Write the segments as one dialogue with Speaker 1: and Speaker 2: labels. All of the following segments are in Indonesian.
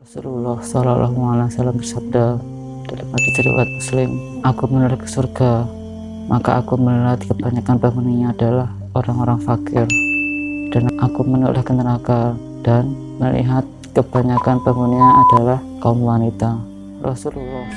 Speaker 1: Rasulullah Shallallahu Alaihi Wasallam bersabda dalam hadis riwayat Muslim, "Aku menolak ke surga, maka aku melihat kebanyakan penghuninya adalah orang-orang fakir, dan aku menolak ke neraka dan melihat kebanyakan penghuninya adalah kaum wanita." Rasulullah.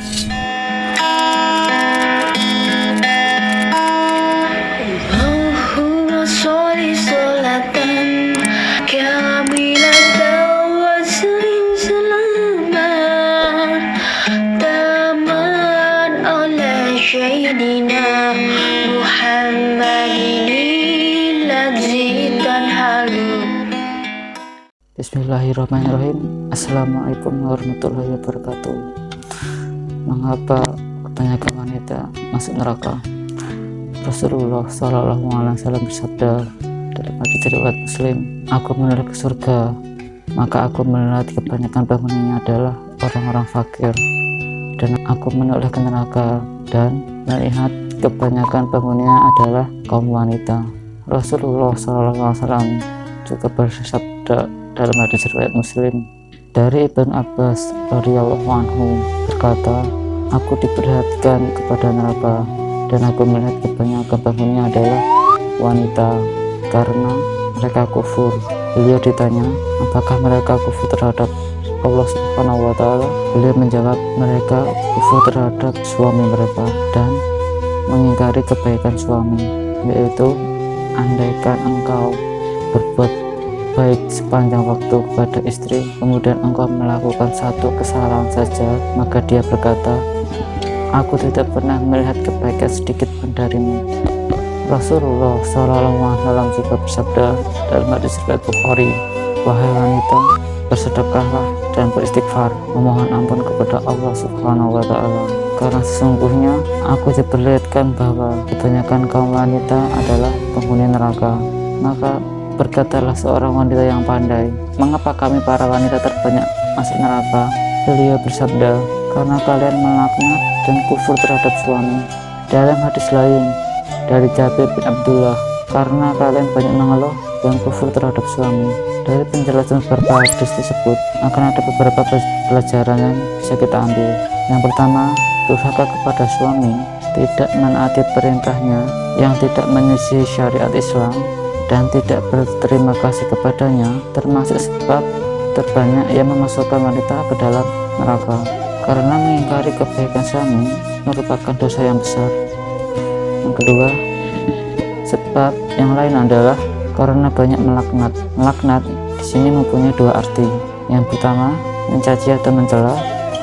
Speaker 1: Bismillahirrahmanirrahim. Assalamualaikum warahmatullahi wabarakatuh. Mengapa kebanyakan wanita masuk neraka? Rasulullah Shallallahu Alaihi Wasallam bersabda dalam hadis riwayat Muslim, "Aku menolak ke surga, maka aku melihat kebanyakan penghuninya adalah orang-orang fakir, dan aku menolak ke neraka dan melihat kebanyakan penghuninya adalah kaum wanita." Rasulullah SAW juga bersabda dalam hadis riwayat Muslim dari Ibnu Abbas radhiyallahu anhu berkata, "Aku diperhatikan kepada neraka dan aku melihat kebanyakan penghuninya adalah wanita karena mereka kufur." Beliau ditanya, apakah mereka kufur terhadap Allah Subhanahu wa Ta'ala? Beliau menjawab, mereka kufur terhadap suami mereka dan mengingkari kebaikan suami, yaitu andaikan engkau berbuat baik sepanjang waktu kepada istri, kemudian engkau melakukan satu kesalahan saja, maka dia berkata, "Aku tidak pernah melihat kebaikan sedikit pun darimu." Rasulullah SAW juga bersabda dalam hadis riwayat Bukhari, "Wahai wanita, bersedekahlah dan beristighfar, memohon ampun kepada Allah Subhanahu wa Ta'ala, karena sesungguhnya aku diperlihatkan bahwa kebanyakan kaum wanita adalah penghuni neraka." Maka berkatalah seorang wanita yang pandai, "Mengapa kami para wanita terbanyak masuk neraka?" Beliau bersabda, "Karena kalian melaknat dan kufur terhadap suami." Dalam hadis lain dari Jabir bin Abdullah, "Karena kalian banyak mengeluh dan kufur terhadap suami." Dari penjelasan beberapa hadis tersebut akan ada beberapa pelajaran yang bisa kita ambil. Yang pertama, durhaka kepada suami, tidak menaati perintahnya, yang tidak menyelisihi syariat Islam, dan tidak berterima kasih kepadanya termasuk sebab terbanyak yang memasukkan wanita ke dalam neraka, karena mengingkari kebaikan suami merupakan dosa yang besar. Yang kedua, sebab yang lain adalah karena banyak melaknat. Melaknat di sini mempunyai dua arti. Yang pertama, mencaci atau mencela.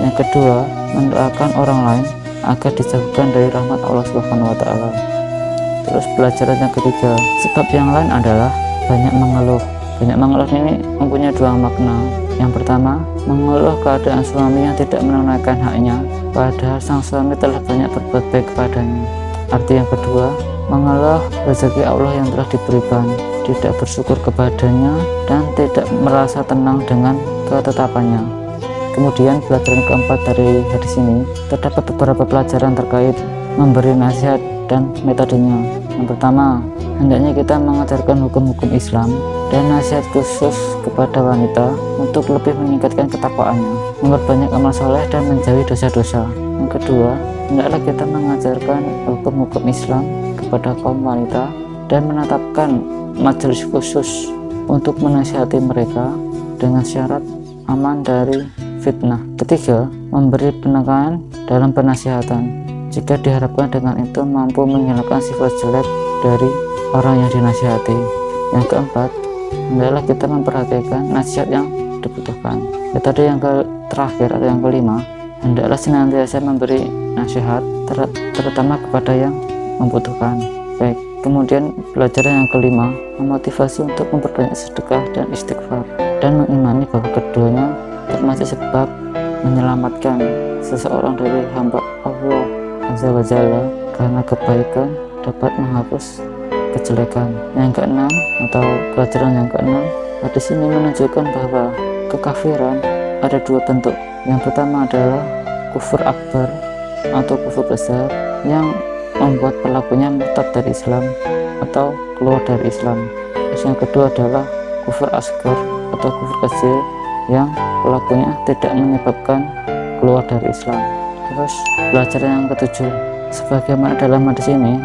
Speaker 1: Yang kedua, mendoakan orang lain agar dijauhkan dari rahmat Allah Subhanahu wa Ta'ala. Terus pelajaran yang ketiga, sebab yang lain adalah banyak mengeluh. Banyak mengeluh ini mempunyai dua makna. Yang pertama, mengeluh keadaan suami yang tidak menunaikan haknya, padahal sang suami telah banyak berbuat baik kepadanya. Arti yang kedua, mengeluh rezeki Allah yang telah diberikan, tidak bersyukur kepadanya, dan tidak merasa tenang dengan ketetapannya. Kemudian pelajaran keempat dari hadis ini, terdapat beberapa pelajaran terkait memberi nasihat dan metodenya. Yang pertama, hendaknya kita mengajarkan hukum-hukum Islam dan nasihat khusus kepada wanita untuk lebih meningkatkan ketakwaannya, memperbanyak amal soleh dan menjauhi dosa-dosa. Yang kedua, hendaklah kita mengajarkan hukum-hukum Islam kepada kaum wanita dan menetapkan majelis khusus untuk menasihati mereka dengan syarat aman dari fitnah. Ketiga, memberi penekanan dalam penasihatan, jika diharapkan dengan itu mampu menghilangkan sifat jelek dari orang yang dinasihati. Yang keempat, hendaklah kita memperhatikan nasihat yang dibutuhkan. Metode yang terakhir atau yang kelima, hendaklah senantiasa memberi nasihat terutama kepada yang membutuhkan. Baik, kemudian pelajaran yang kelima, memotivasi untuk memperbanyak sedekah dan istighfar, dan mengimani bahwa keduanya termasuk sebab menyelamatkan seseorang dari hamba Allah Azza wa Jalla, karena kebaikan dapat menghapus kejelekan. Yang keenam atau pelajaran yang keenam, hadis ini menunjukkan bahwa kekafiran ada dua bentuk. Yang pertama adalah kufur akbar atau kufur besar yang membuat pelakunya murtad dari Islam atau keluar dari Islam. Terus yang kedua adalah kufur asghar atau kufur kecil yang pelakunya tidak menyebabkan keluar dari Islam. Terus pelajaran yang ketujuh, sebagaimana dalam hadis ini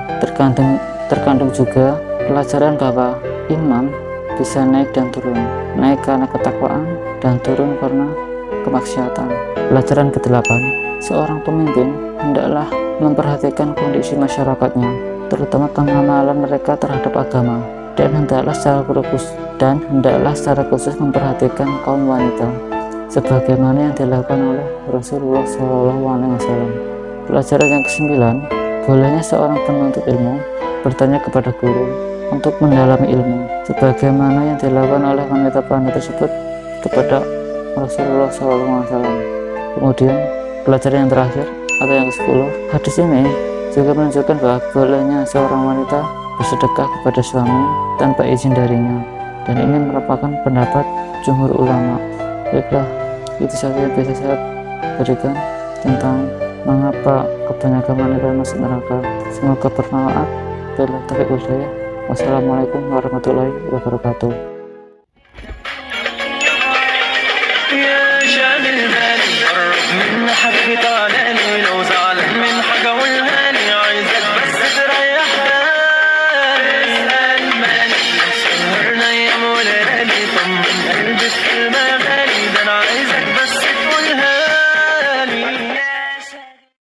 Speaker 1: terkandung juga pelajaran bahwa imam bisa naik dan turun, naik karena ketakwaan dan turun karena kemaksiatan. Pelajaran ke-8, seorang pemimpin hendaklah memperhatikan kondisi masyarakatnya, terutama pengamalan mereka terhadap agama, dan hendaklah secara khusus memperhatikan kaum wanita, sebagaimana yang dilakukan oleh Rasulullah SAW. Pelajaran yang ke-9, bolehnya seorang penuntut ilmu bertanya kepada guru untuk mendalami ilmu, sebagaimana yang dilakukan oleh wanita pandai tersebut kepada Rasulullah SAW. Kemudian pelajaran yang terakhir atau yang ke-10, hadis ini juga menunjukkan bahwa bolehnya seorang wanita bersedekah kepada suami tanpa izin darinya, dan ini merupakan pendapat jumhur ulama. Baiklah, itu saja yang bisa saya berikan tentang mengapa kebanyakan wanita masuk neraka. Semoga bermanfaat. Bila taufiq wal hidayah. Wassalamualaikum warahmatullahi wabarakatuh.